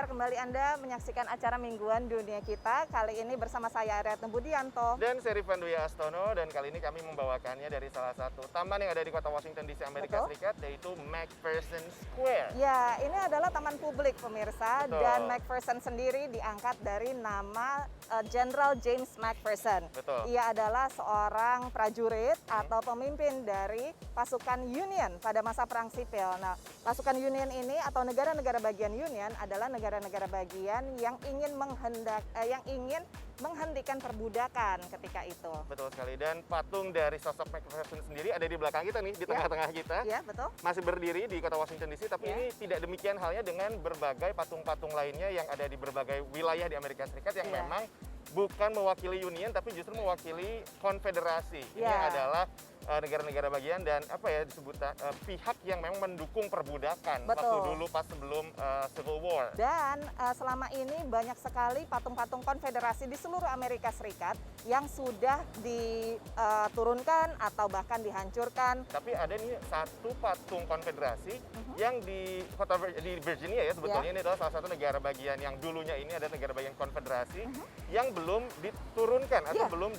kembali Anda menyaksikan acara mingguan Dunia Kita. Kali ini bersama saya Aryatna Budianto. Dan saya Rifan Dwi Astono, dan kali ini kami membawakannya dari salah satu taman yang ada di kota Washington DC, Amerika Serikat, yaitu McPherson Square. Ya, ini adalah taman publik pemirsa. Betul. Dan McPherson sendiri diangkat dari nama General James McPherson. Betul. Ia adalah seorang prajurit atau pemimpin dari pasukan Union pada masa Perang Sipil. Nah, pasukan Union ini atau negara-negara bagian Union adalah negara-negara bagian yang ingin menghentikan perbudakan ketika itu. Betul sekali. Dan patung dari sosok McPherson sendiri ada di belakang kita nih, di tengah-tengah kita. Ya, betul. Masih berdiri di kota Washington DC, tapi ini tidak demikian halnya dengan berbagai patung-patung lainnya yang ada di berbagai wilayah di Amerika Serikat yang memang bukan mewakili Union, tapi justru mewakili konfederasi. Ini adalah negara-negara bagian dan disebut pihak yang memang mendukung perbudakan waktu dulu pas sebelum Civil War. Dan selama ini banyak sekali patung-patung konfederasi di seluruh Amerika Serikat yang sudah diturunkan atau bahkan dihancurkan. Tapi ada nih satu patung konfederasi yang di Virginia ya, sebetulnya ini adalah salah satu negara bagian yang dulunya ini ada negara bagian konfederasi yang belum diturunkan atau belum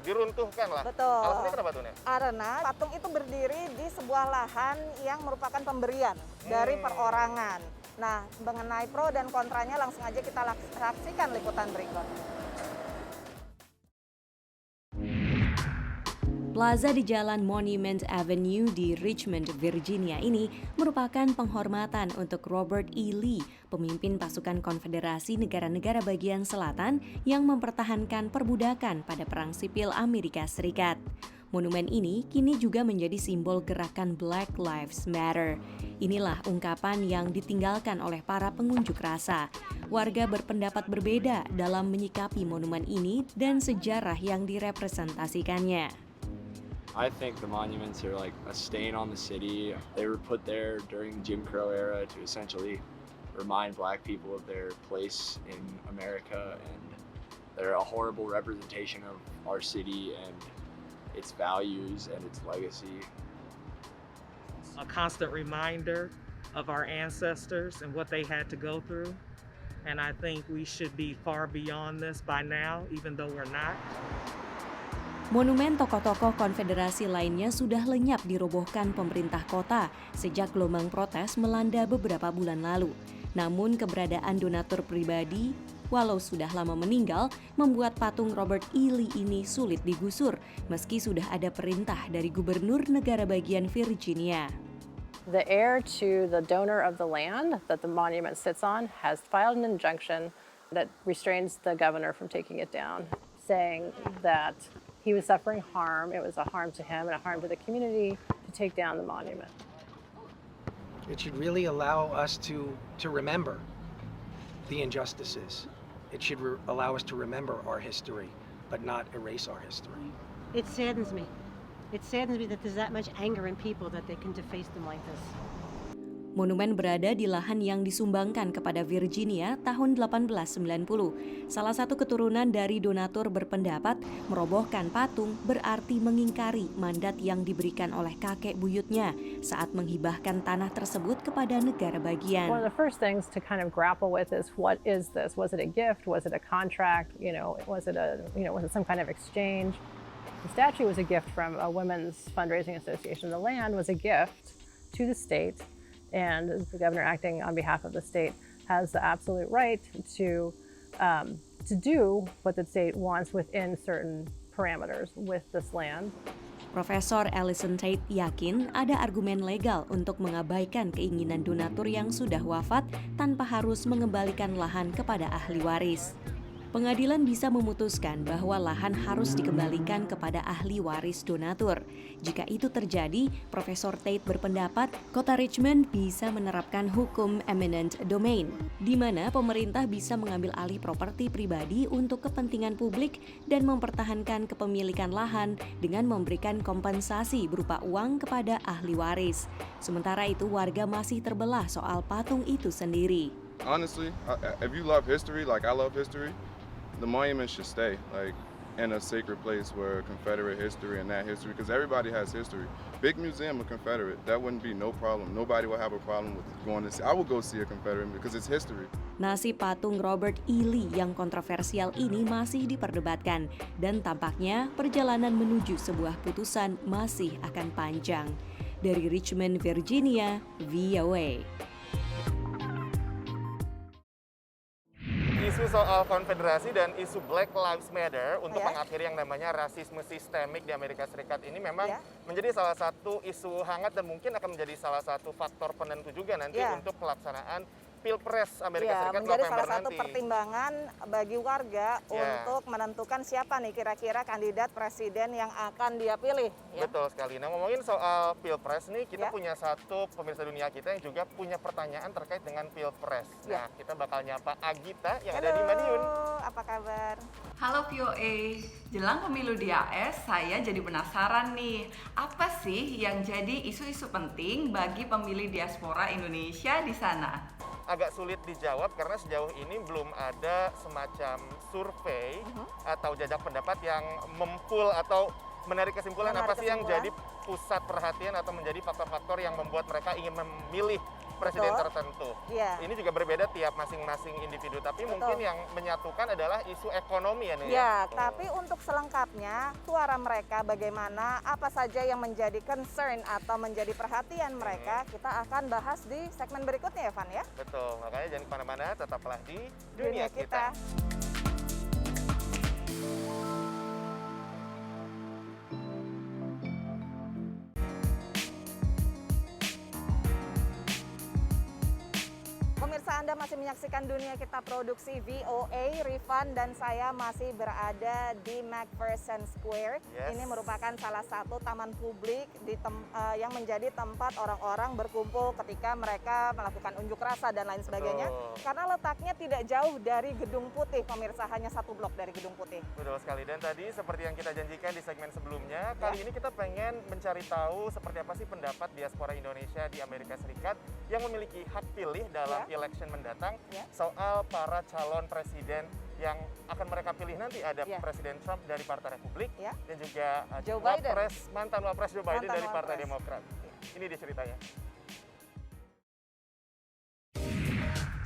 diruntuhkan lah. Betul. Alasannya kenapa tuh, Nek? Karena patung itu berdiri di sebuah lahan yang merupakan pemberian dari perorangan. Nah, mengenai pro dan kontranya langsung aja kita saksikan liputan berikut. Plaza di Jalan Monument Avenue di Richmond, Virginia ini merupakan penghormatan untuk Robert E. Lee, pemimpin pasukan konfederasi negara-negara bagian selatan yang mempertahankan perbudakan pada Perang Sipil Amerika Serikat. Monumen ini kini juga menjadi simbol gerakan Black Lives Matter. Inilah ungkapan yang ditinggalkan oleh para pengunjuk rasa. Warga berpendapat berbeda dalam menyikapi monumen ini dan sejarah yang direpresentasikannya. I think the monuments are like a stain on the city. They were put there during the Jim Crow era to essentially remind black people of their place in America, and they're a horrible representation of our city and its values and its legacy. A constant reminder of our ancestors and what they had to go through. And I think we should be far beyond this by now, even though we're not. Monumen tokoh-tokoh konfederasi lainnya sudah lenyap dirobohkan pemerintah kota sejak gelombang protes melanda beberapa bulan lalu. Namun keberadaan donatur pribadi, walau sudah lama meninggal, membuat patung Robert E. Lee ini sulit digusur meski sudah ada perintah dari gubernur negara bagian Virginia. The heir to the donor of the land that the monument sits on has filed an injunction that restrains the governor from taking it down, saying that he was suffering harm. It was a harm to him and a harm to the community to take down the monument. It should really allow us to remember the injustices. It should allow us to remember our history, but not erase our history. It saddens me. It saddens me that there's that much anger in people that they can deface them like this. Monumen berada di lahan yang disumbangkan kepada Virginia tahun 1890. Salah satu keturunan dari donatur berpendapat merobohkan patung berarti mengingkari mandat yang diberikan oleh kakek buyutnya saat menghibahkan tanah tersebut kepada negara bagian. One of the first things to kind of grapple with is, what is this? Was it a gift? Was it a contract? Was it some kind of exchange? The statue was a gift from a women's fundraising association. The land was a gift to the state. And the governor, acting on behalf of the state, has the absolute right to do what the state wants within certain parameters with this land. Profesor Allison Tate yakin ada argumen legal untuk mengabaikan keinginan donatur yang sudah wafat tanpa harus mengembalikan lahan kepada ahli waris. Pengadilan bisa memutuskan bahwa lahan harus dikembalikan kepada ahli waris donatur. Jika itu terjadi, Profesor Tate berpendapat Kota Richmond bisa menerapkan hukum eminent domain, di mana pemerintah bisa mengambil alih properti pribadi untuk kepentingan publik dan mempertahankan kepemilikan lahan dengan memberikan kompensasi berupa uang kepada ahli waris. Sementara itu, warga masih terbelah soal patung itu sendiri. Honestly, if you love history like I love history, the monument should stay. Like, and a sacred place where Confederate history and that history, because everybody has history. Big museum of Confederate, that wouldn't be no problem. Nobody will have a problem with going to see. I would go see a Confederate because it's history. Nasib patung Robert E. Lee yang kontroversial ini masih diperdebatkan dan tampaknya perjalanan menuju sebuah putusan masih akan panjang. Dari Richmond, Virginia, VOA. Isu soal konfederasi dan isu Black Lives Matter untuk Ya. mengakhiri yang namanya rasisme sistemik di Amerika Serikat ini memang Ya. menjadi salah satu isu hangat dan mungkin akan menjadi salah satu faktor penentu juga nanti Ya. untuk pelaksanaan Pilpres Amerika Ya, Serikat menjadi November salah satu nanti. pertimbangan bagi warga Ya. untuk menentukan siapa nih kira-kira kandidat presiden yang akan dia pilih. Ya. Betul sekali. Nah, ngomongin soal Pilpres nih, kita Ya. punya satu pemirsa dunia kita yang juga punya pertanyaan terkait dengan Pilpres. Ya. Nah, kita bakal nyapa Agita yang Halo, ada di Madiun. apa kabar? Halo VOA, jelang pemilu di AS, saya jadi penasaran nih, apa sih yang jadi isu-isu penting bagi pemilih diaspora Indonesia di sana? Agak sulit dijawab karena sejauh ini belum ada semacam survei atau jajak pendapat yang mempul atau menarik kesimpulan apa sih yang jadi pusat perhatian atau menjadi faktor-faktor yang membuat mereka ingin memilih presiden Betul. tertentu. Iya. Ini juga berbeda tiap masing-masing individu, tapi Betul. mungkin yang menyatukan adalah isu ekonomi ya nih. Ya, tapi untuk selengkapnya suara mereka bagaimana, apa saja yang menjadi concern atau menjadi perhatian mereka, kita akan bahas di segmen berikutnya ya, Van ya. Betul, makanya jangan kemana-mana, tetaplah di Dunia Dunia Kita. Pemirsa, Anda masih menyaksikan Dunia Kita produksi VOA, Rifan dan saya masih berada di McPherson Square. Yes. Ini merupakan salah satu taman publik yang menjadi tempat orang-orang berkumpul ketika mereka melakukan unjuk rasa dan lain sebagainya. Betul. Karena letaknya tidak jauh dari Gedung Putih, pemirsa, hanya 1 blok dari Gedung Putih. Betul sekali, dan tadi seperti yang kita janjikan di segmen sebelumnya, kali ini kita pengen mencari tahu seperti apa sih pendapat diaspora Indonesia di Amerika Serikat yang memiliki hak pilih dalam election mendatang soal para calon presiden yang akan mereka pilih nanti. Ada Presiden Trump dari Partai Republik dan juga Joe Biden. mantan Wapres Joe Biden Mantan dari Partai Wapres. Demokrat. Ini dia ceritanya.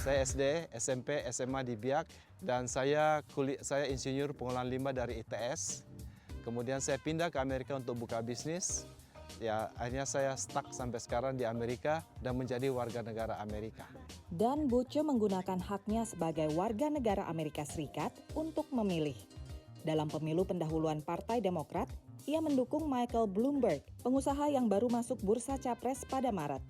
Saya SD, SMP, SMA di Biak, dan saya insinyur pengolahan limbah dari ITS. Kemudian saya pindah ke Amerika untuk buka bisnis. Ya, akhirnya saya stuck sampai sekarang di Amerika dan menjadi warga negara Amerika. Dan Boce menggunakan haknya sebagai warga negara Amerika Serikat untuk memilih. Dalam pemilu pendahuluan Partai Demokrat, ia mendukung Michael Bloomberg, pengusaha yang baru masuk bursa capres pada Maret.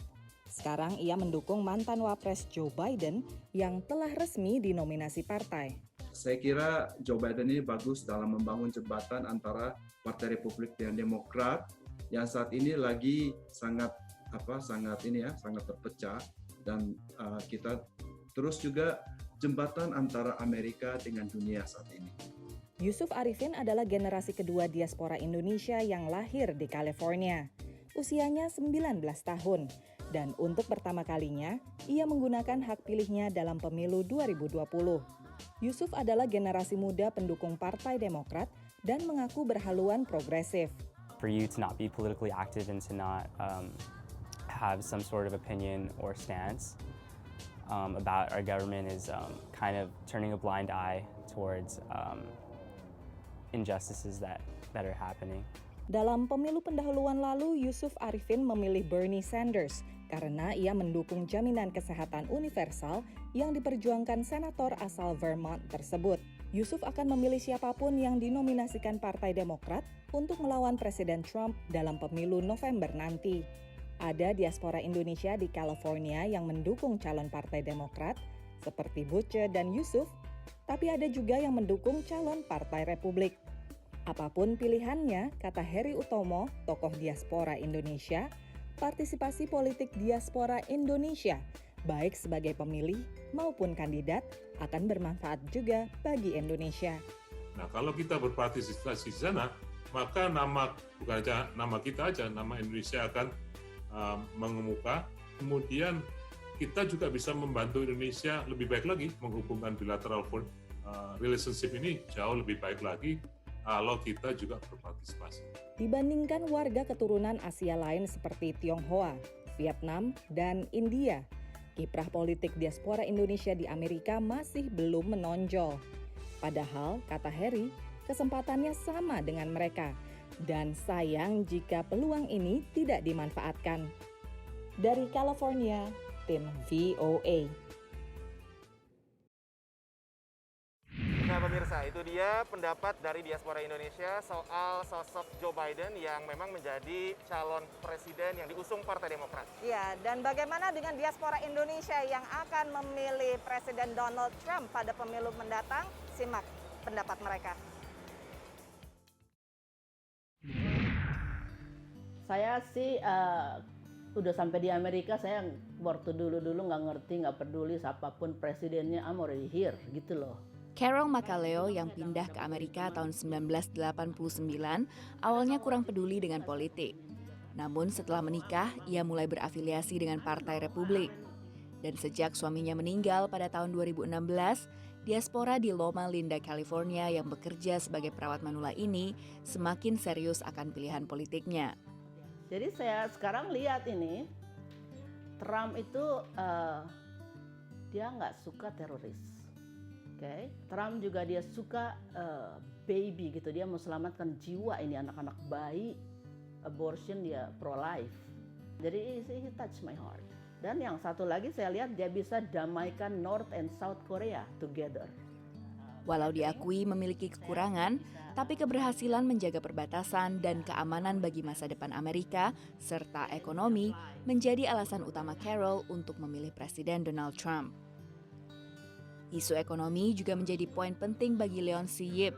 Sekarang ia mendukung mantan Wapres Joe Biden yang telah resmi dinominasi partai. Saya kira Joe Biden ini bagus dalam membangun jembatan antara Partai Republik dan Demokrat yang saat ini lagi sangat terpecah, dan kita terus juga jembatan antara Amerika dengan dunia saat ini. Yusuf Arifin adalah generasi kedua diaspora Indonesia yang lahir di California. Usianya 19 tahun, dan untuk pertama kalinya, ia menggunakan hak pilihnya dalam pemilu 2020. Yusuf adalah generasi muda pendukung Partai Demokrat dan mengaku berhaluan progresif. For you to not be politically active and to not have some sort of opinion or stance about our government is kind of turning a blind eye towards injustices that are happening. Dalam pemilu pendahuluan lalu, Yusuf Arifin memilih Bernie Sanders karena ia mendukung jaminan kesehatan universal yang diperjuangkan senator asal Vermont tersebut. Yusuf akan memilih siapapun yang dinominasikan Partai Demokrat untuk melawan Presiden Trump dalam pemilu November nanti. Ada diaspora Indonesia di California yang mendukung calon Partai Demokrat seperti Boce dan Yusuf, tapi ada juga yang mendukung calon Partai Republik. Apapun pilihannya, kata Heri Utomo, tokoh diaspora Indonesia, partisipasi politik diaspora Indonesia, baik sebagai pemilih maupun kandidat, akan bermanfaat juga bagi Indonesia. Nah, kalau kita berpartisipasi di sana, maka bukan aja nama kita aja, nama Indonesia akan mengemuka. Kemudian kita juga bisa membantu Indonesia lebih baik lagi, menghubungkan bilateral relationship ini jauh lebih baik lagi kalau kita juga berpartisipasi. Dibandingkan warga keturunan Asia lain seperti Tionghoa, Vietnam, dan India, kiprah politik diaspora Indonesia di Amerika masih belum menonjol. Padahal, kata Harry, kesempatannya sama dengan mereka. Dan sayang jika peluang ini tidak dimanfaatkan. Dari California, tim VOA. Nah pemirsa, itu dia pendapat dari diaspora Indonesia soal sosok Joe Biden yang memang menjadi calon presiden yang diusung Partai Demokrat. Ya, dan bagaimana dengan diaspora Indonesia yang akan memilih Presiden Donald Trump pada pemilu mendatang? Simak pendapat mereka. Saya sih udah sampai di Amerika, saya waktu dulu nggak ngerti, nggak peduli siapapun presidennya, I'm already here gitu loh. Carol Macaleo yang pindah ke Amerika tahun 1989 awalnya kurang peduli dengan politik. Namun setelah menikah, ia mulai berafiliasi dengan Partai Republik. Dan sejak suaminya meninggal pada tahun 2016, diaspora di Loma Linda, California yang bekerja sebagai perawat manula ini semakin serius akan pilihan politiknya. Jadi saya sekarang lihat ini, Trump itu dia nggak suka teroris. Okay. Trump juga dia suka baby gitu, dia mau selamatkan jiwa ini anak-anak bayi, abortion, dia pro-life. Jadi he touch my heart. Dan yang satu lagi saya lihat dia bisa damaikan North and South Korea together. Walau diakui memiliki kekurangan, tapi keberhasilan menjaga perbatasan dan keamanan bagi masa depan Amerika serta ekonomi menjadi alasan utama Carol untuk memilih Presiden Donald Trump. Isu ekonomi juga menjadi poin penting bagi Leon C. Yip,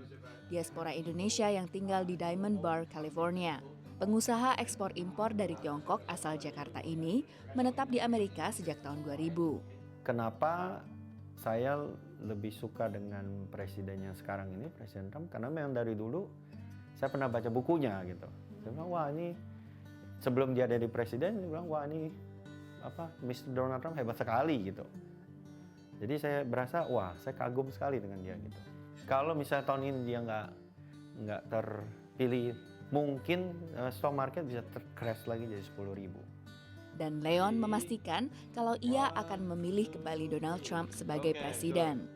diaspora Indonesia yang tinggal di Diamond Bar, California. Pengusaha ekspor-impor dari Tiongkok asal Jakarta ini menetap di Amerika sejak tahun 2000. Kenapa saya lebih suka dengan presiden yang sekarang ini, Presiden Trump? Karena memang dari dulu saya pernah baca bukunya gitu. Saya bilang, wah ini sebelum dia jadi presiden, saya bilang, wah ini Mr. Donald Trump hebat sekali gitu. Jadi saya berasa, wah saya kagum sekali dengan dia gitu. Kalau misalnya tahun ini dia nggak terpilih, mungkin stock market bisa crash lagi jadi 10.000. Dan Leon memastikan kalau ia akan memilih kembali Donald Trump sebagai presiden.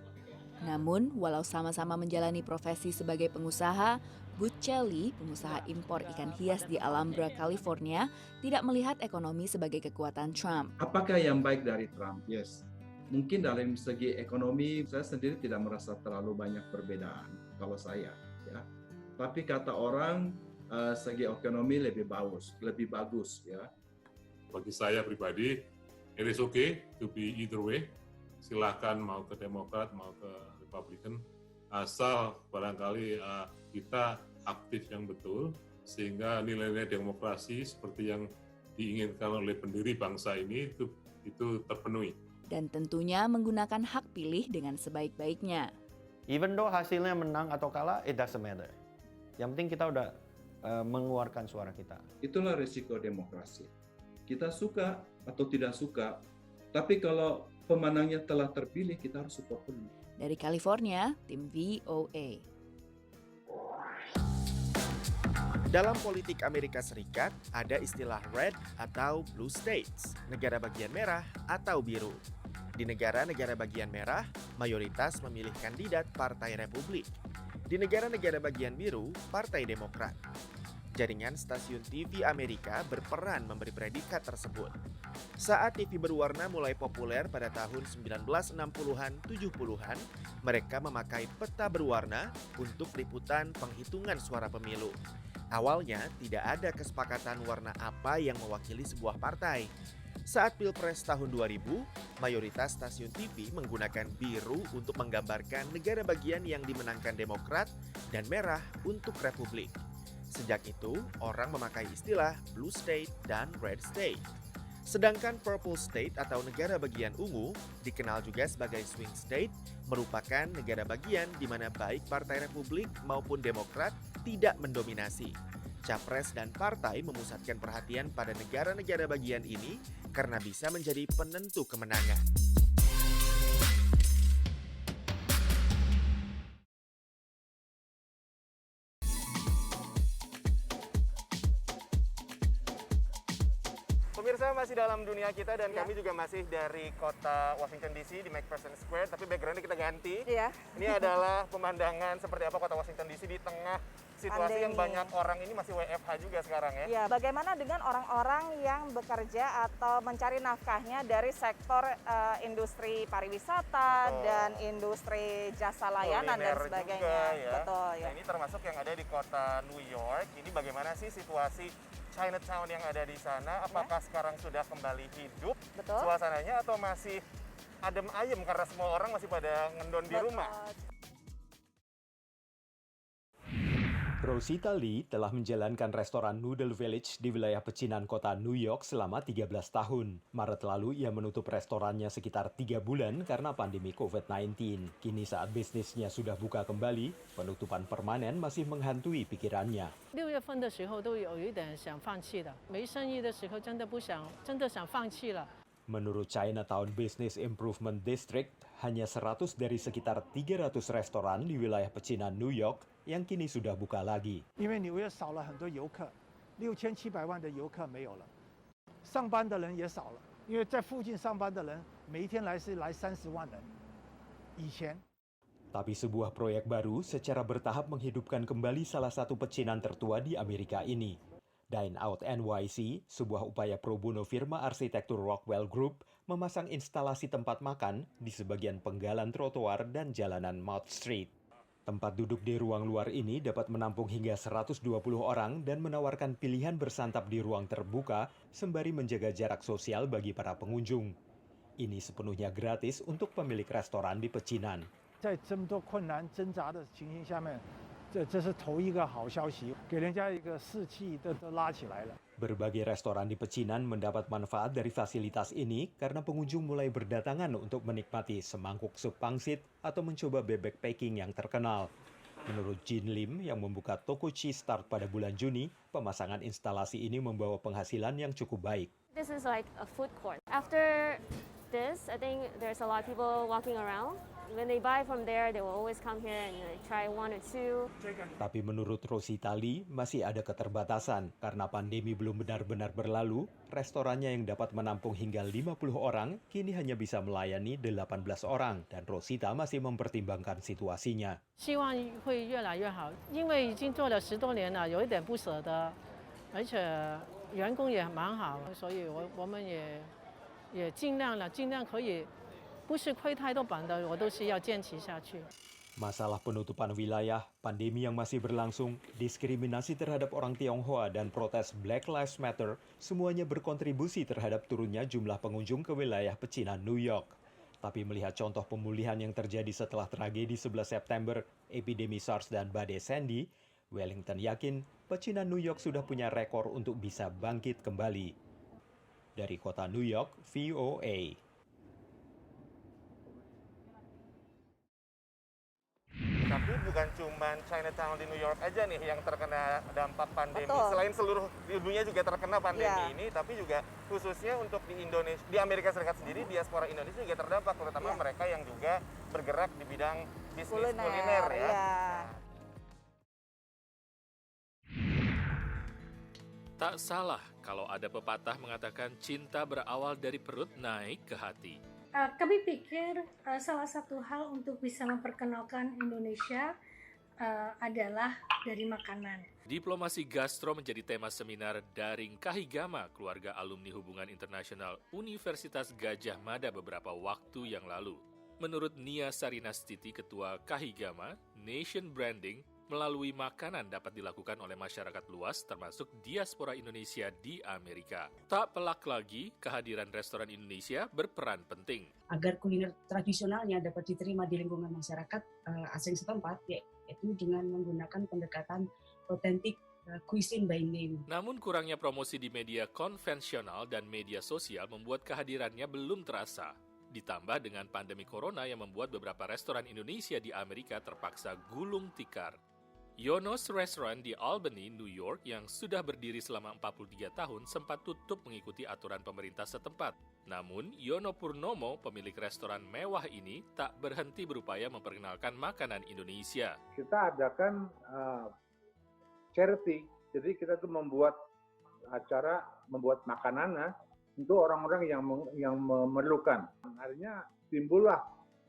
Namun, walau sama-sama menjalani profesi sebagai pengusaha, Butch Shelley, pengusaha impor ikan hias di Alhambra, California, tidak melihat ekonomi sebagai kekuatan Trump. Apakah yang baik dari Trump? Yes. Mungkin dalam segi ekonomi saya sendiri tidak merasa terlalu banyak perbedaan kalau saya, ya. Tapi kata orang segi ekonomi lebih bagus, ya. Bagi saya pribadi, it is okay to be either way. Silakan mau ke Demokrat, mau ke Republican, asal barangkali kita aktif yang betul, sehingga nilai-nilai demokrasi seperti yang diinginkan oleh pendiri bangsa ini itu terpenuhi. Dan tentunya menggunakan hak pilih dengan sebaik-baiknya. Even though hasilnya menang atau kalah, it doesn't matter. Yang penting kita udah mengeluarkan suara kita. Itulah risiko demokrasi. Kita suka atau tidak suka, tapi kalau pemenangnya telah terpilih, kita harus support penuh. Dari California, tim VOA. Dalam politik Amerika Serikat, ada istilah red atau blue states, negara bagian merah atau biru. Di negara-negara bagian merah, mayoritas memilih kandidat Partai Republik. Di negara-negara bagian biru, Partai Demokrat. Jaringan stasiun TV Amerika berperan memberi predikat tersebut. Saat TV berwarna mulai populer pada tahun 1960-an, 70-an, mereka memakai peta berwarna untuk liputan penghitungan suara pemilu. Awalnya tidak ada kesepakatan warna apa yang mewakili sebuah partai. Saat Pilpres tahun 2000, mayoritas stasiun TV menggunakan biru untuk menggambarkan negara bagian yang dimenangkan Demokrat dan merah untuk Republik. Sejak itu, orang memakai istilah blue state dan red state. Sedangkan purple state atau negara bagian ungu, dikenal juga sebagai swing state, merupakan negara bagian di mana baik Partai Republik maupun Demokrat tidak mendominasi. Capres dan partai memusatkan perhatian pada negara-negara bagian ini karena bisa menjadi penentu kemenangan. Pemirsa, masih dalam dunia kita dan kami juga masih dari kota Washington DC di McPherson Square, tapi backgroundnya kita ganti. Ini adalah pemandangan seperti apa kota Washington DC di tengah situasi yang banyak orang ini masih WFH juga sekarang ya. Ya, bagaimana dengan orang-orang yang bekerja atau mencari nafkahnya dari sektor industri pariwisata dan industri jasa layanan dan sebagainya. Juga, ya. Betul ya. Nah, ini termasuk yang ada di kota New York. Ini bagaimana sih situasi Chinatown yang ada di sana? Apakah sekarang sudah kembali hidup suasananya atau masih adem ayem karena semua orang masih pada ngendon di rumah? Rosita Lee telah menjalankan restoran Noodle Village di wilayah pecinan kota New York selama 13 tahun. Maret lalu ia menutup restorannya sekitar 3 bulan karena pandemi COVID-19. Kini saat bisnisnya sudah buka kembali, penutupan permanen masih menghantui pikirannya. 6月份的时候都有一点想放弃的，没生意的时候真的想放弃了。 Menurut Chinatown Business Improvement District, hanya 100 dari sekitar 300 restoran di wilayah pecinan New York yang kini sudah buka lagi. 因为纽约少了很多游客，6700万的游客没有了，上班的人也少了，因为在附近上班的人每一天来是来30万人，以前。 Tapi sebuah proyek baru secara bertahap menghidupkan kembali salah satu pecinan tertua di Amerika ini. Dine Out NYC, sebuah upaya pro bono firma arsitektur Rockwell Group, memasang instalasi tempat makan di sebagian penggalan trotoar dan jalanan Mount Street. Tempat duduk di ruang luar ini dapat menampung hingga 120 orang dan menawarkan pilihan bersantap di ruang terbuka sembari menjaga jarak sosial bagi para pengunjung. Ini sepenuhnya gratis untuk pemilik restoran di pecinan. 在这么多困难挣扎的情形下面，这是头一个好消息，给人家一个士气都拉起来了。 Berbagai restoran di pecinan mendapat manfaat dari fasilitas ini karena pengunjung mulai berdatangan untuk menikmati semangkuk sup pangsit atau mencoba bebek packing yang terkenal. Menurut Jin Lim yang membuka toko Cheese Start pada bulan Juni, pemasangan instalasi ini membawa penghasilan yang cukup baik. This is like a food court. After this, I think there's a lot of people walking around. When they buy from there, they will always come here and try one or two. Tapi menurut Rosita Lee, masih ada keterbatasan karena pandemi belum benar-benar berlalu. Restorannya yang dapat menampung hingga 50 orang kini hanya bisa melayani 18 orang dan Rosita masih mempertimbangkan situasinya. 希望会越来越好，因为已经做了10多年了，有一点不舍得，而且员工也蛮好，所以我们也尽量可以。 不是亏太多本的，我都是要坚持下去。 Masalah penutupan wilayah, pandemi yang masih berlangsung, diskriminasi terhadap orang Tionghoa dan protes Black Lives Matter semuanya berkontribusi terhadap turunnya jumlah pengunjung ke wilayah pecinan New York. Tapi melihat contoh pemulihan yang terjadi setelah tragedi 11 September, epidemi SARS dan badai Sandy, Wellington yakin pecinan New York sudah punya rekor untuk bisa bangkit kembali. Dari kota New York, VOA. Tapi bukan cuma Chinatown di New York aja nih yang terkena dampak pandemi. Betul. Selain seluruh dunia juga terkena pandemi ini, tapi juga khususnya untuk di Indonesia, di Amerika Serikat sendiri, diaspora Indonesia juga terdampak, terutama mereka yang juga bergerak di bidang bisnis kuliner ya. Tak salah kalau ada pepatah mengatakan cinta berawal dari perut naik ke hati. Kami pikir salah satu hal untuk bisa memperkenalkan Indonesia adalah dari makanan. Diplomasi gastro menjadi tema seminar daring Kahigama, keluarga alumni hubungan internasional Universitas Gadjah Mada beberapa waktu yang lalu. Menurut Nia Sarinastiti, Ketua Kahigama, nation branding melalui makanan dapat dilakukan oleh masyarakat luas termasuk diaspora Indonesia di Amerika. Tak pelak lagi, kehadiran restoran Indonesia berperan penting. Agar kuliner tradisionalnya dapat diterima di lingkungan masyarakat asing setempat, yaitu dengan menggunakan pendekatan otentik cuisine by name. Namun kurangnya promosi di media konvensional dan media sosial membuat kehadirannya belum terasa. Ditambah dengan pandemi corona yang membuat beberapa restoran Indonesia di Amerika terpaksa gulung tikar. Yono's Restaurant di Albany, New York yang sudah berdiri selama 43 tahun sempat tutup mengikuti aturan pemerintah setempat. Namun, Yono Purnomo, pemilik restoran mewah ini, tak berhenti berupaya memperkenalkan makanan Indonesia. Kita adakan charity, jadi kita tuh membuat acara, membuat makanan untuk orang-orang yang memerlukan. Akhirnya timbullah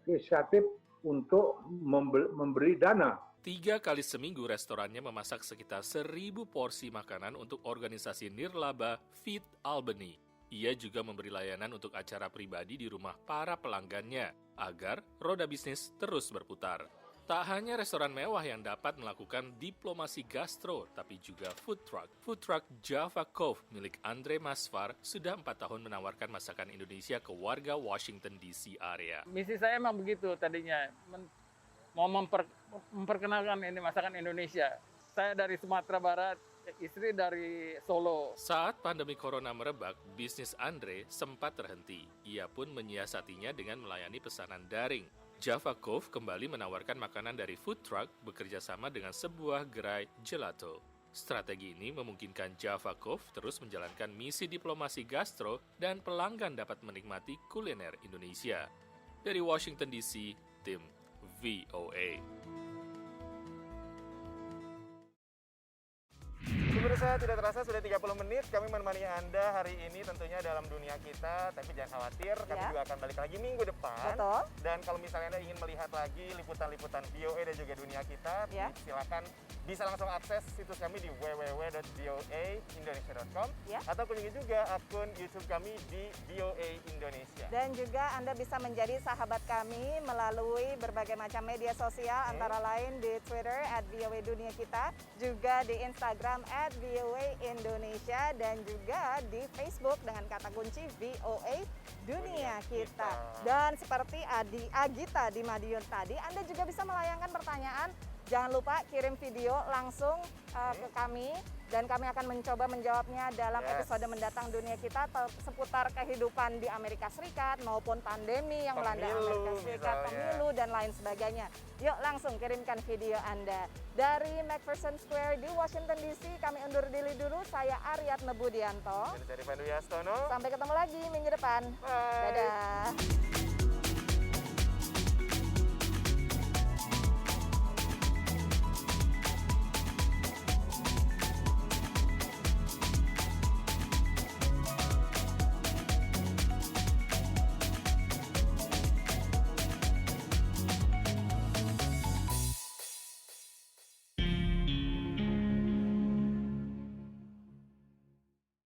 inisiatif untuk memberi dana. 3 kali seminggu restorannya memasak sekitar 1.000 porsi makanan untuk organisasi nirlaba Feed Albany. Ia juga memberi layanan untuk acara pribadi di rumah para pelanggannya agar roda bisnis terus berputar. Tak hanya restoran mewah yang dapat melakukan diplomasi gastro, tapi juga food truck. Food truck Java Cove milik Andre Masfar sudah 4 tahun menawarkan masakan Indonesia ke warga Washington DC area. Misi saya emang begitu tadinya, mau memperkenalkan ini masakan Indonesia. Saya dari Sumatera Barat, istri dari Solo. Saat pandemi corona merebak, bisnis Andre sempat terhenti. Ia pun menyiasatinya dengan melayani pesanan daring. Java Cove kembali menawarkan makanan dari food truck bekerja sama dengan sebuah gerai gelato. Strategi ini memungkinkan Java Cove terus menjalankan misi diplomasi gastro dan pelanggan dapat menikmati kuliner Indonesia. Dari Washington DC, tim VOA. Pemirsa, tidak terasa sudah 30 menit kami menemani Anda hari ini tentunya dalam dunia kita, tapi jangan khawatir, kami juga akan balik lagi minggu depan. Betul. Dan kalau misalnya Anda ingin melihat lagi liputan-liputan VOA dan juga dunia kita, silakan bisa langsung akses situs kami di www.voaindonesia.com atau kunjungi juga akun YouTube kami di VOA Indonesia. Dan juga Anda bisa menjadi sahabat kami melalui berbagai macam media sosial, antara lain di Twitter @voa_dunia_kita, juga di Instagram @VOA Indonesia, dan juga di Facebook dengan kata kunci VOA Dunia Kita. Dan seperti Agita di Madiun tadi, Anda juga bisa melayangkan pertanyaan. Jangan lupa kirim video langsung ke kami, dan kami akan mencoba menjawabnya dalam episode mendatang Dunia Kita seputar kehidupan di Amerika Serikat maupun pandemi yang melanda Amerika Serikat, pemilu dan lain sebagainya. Yuk langsung kirimkan video Anda. Dari McPherson Square di Washington DC, kami undur diri dulu. Saya Aryatna Budianto. Dari Pandu Yastono. Sampai ketemu lagi minggu depan. Dadah.